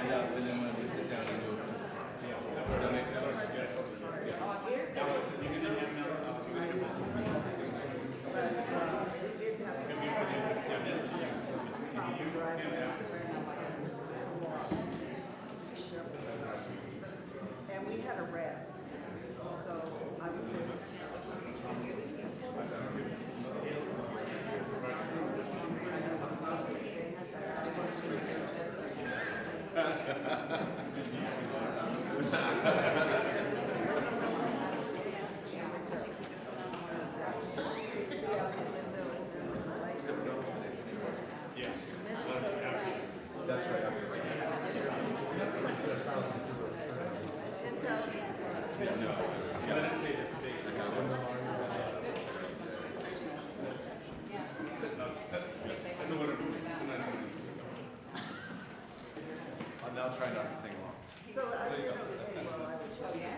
stand up, and then when we sit down, you move. Yeah. Does that make sense? Yeah, totally. Yeah. You can and we had a rep, so I was That's right. I'll now try not to sing along. so I Please did don't. okay. Well, I was yeah.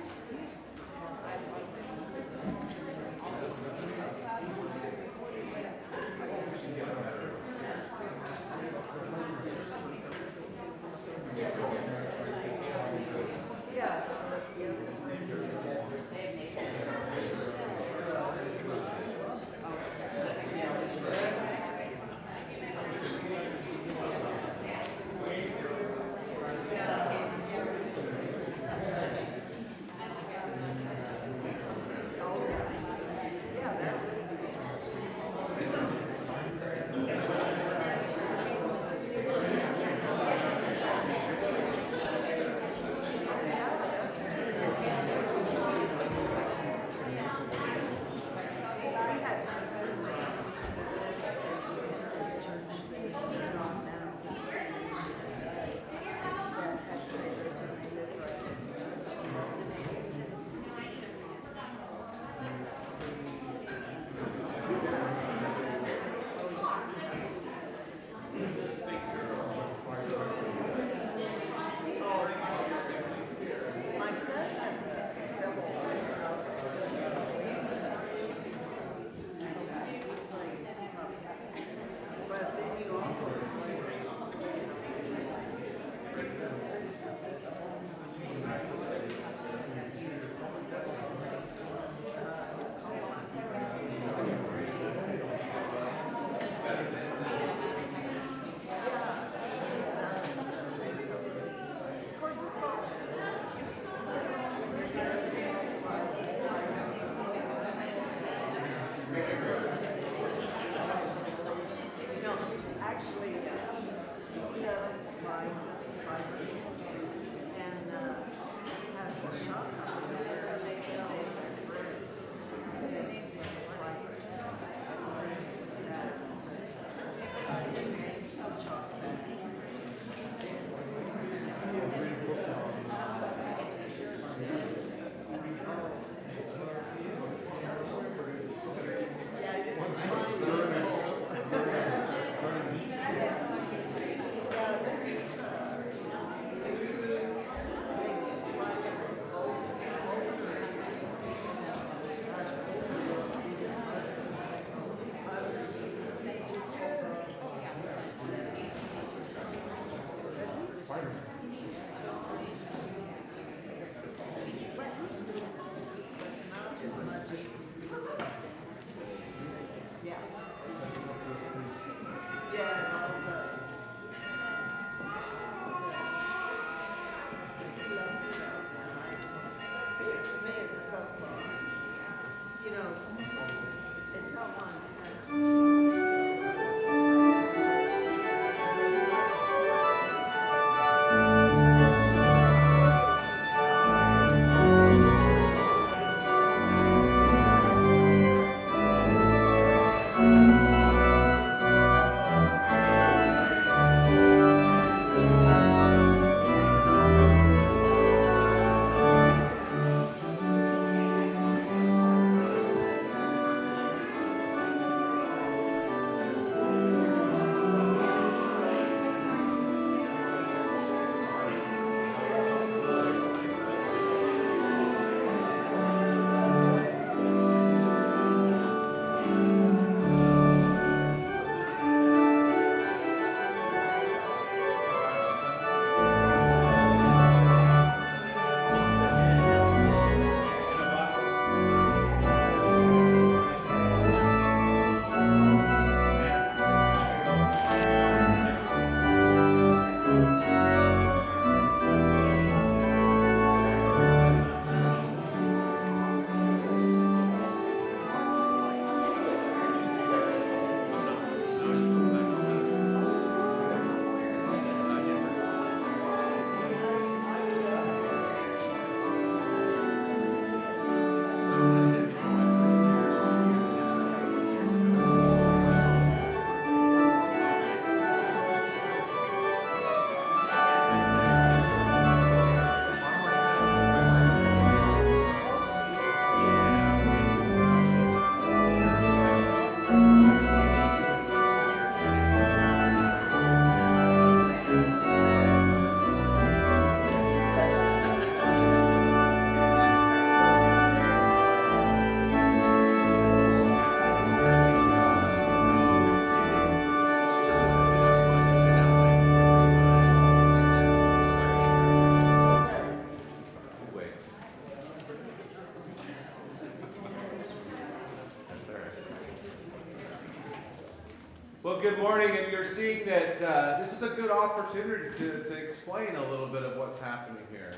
good morning, and you're seeing that this is a good opportunity to explain a little bit of what's happening here.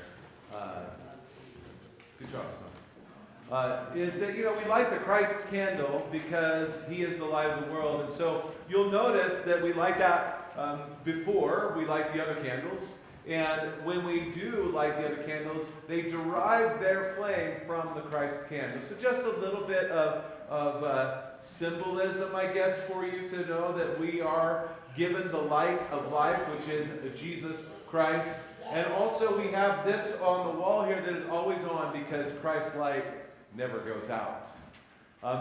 Good job, son. Is that, we light the Christ candle because He is the light of the world. And so you'll notice that we light that before we light the other candles. And when we do light the other candles, they derive their flame from the Christ candle. So just a little bit of symbolism, I guess, for you to know that we are given the light of life, which is Jesus Christ. And also we have this on the wall here that is always on because Christ's light never goes out.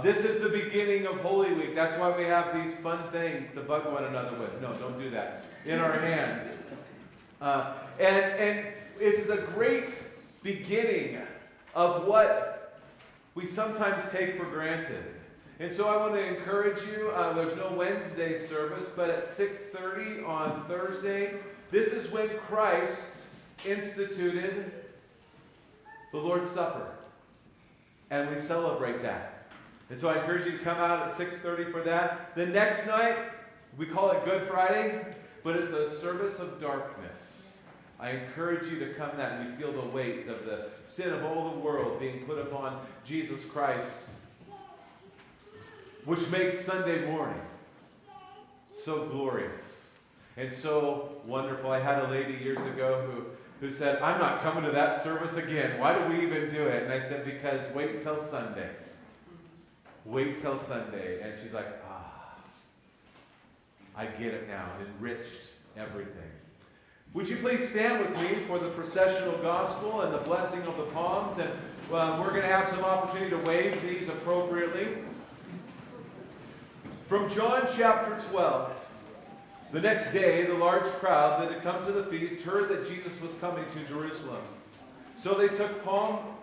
This is the beginning of Holy Week. That's why we have these fun things to bug one another with. No, don't do that. In our hands. And this is a great beginning of what we sometimes take for granted. And so I want to encourage you, there's no Wednesday service, but at 6:30 on Thursday, this is when Christ instituted the Lord's Supper. And we celebrate that. And so I encourage you to come out at 6:30 for that. The next night, we call it Good Friday, but it's a service of darkness. I encourage you to come that and you feel the weight of the sin of all the world being put upon Jesus Christ, which makes Sunday morning so glorious and so wonderful. I had a lady years ago who said, I'm not coming to that service again. Why do we even do it? And I said, because wait until Sunday. Wait till Sunday. And she's like, I get it now. It enriched everything. Would you please stand with me for the processional gospel and the blessing of the palms? And we're going to have some opportunity to wave these appropriately. From John chapter 12. The next day, the large crowd that had come to the feast heard that Jesus was coming to Jerusalem. So they took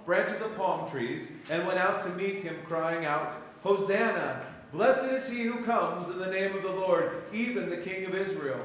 branches of palm trees and went out to meet him, crying out, Hosanna! Blessed is he who comes in the name of the Lord, even the King of Israel.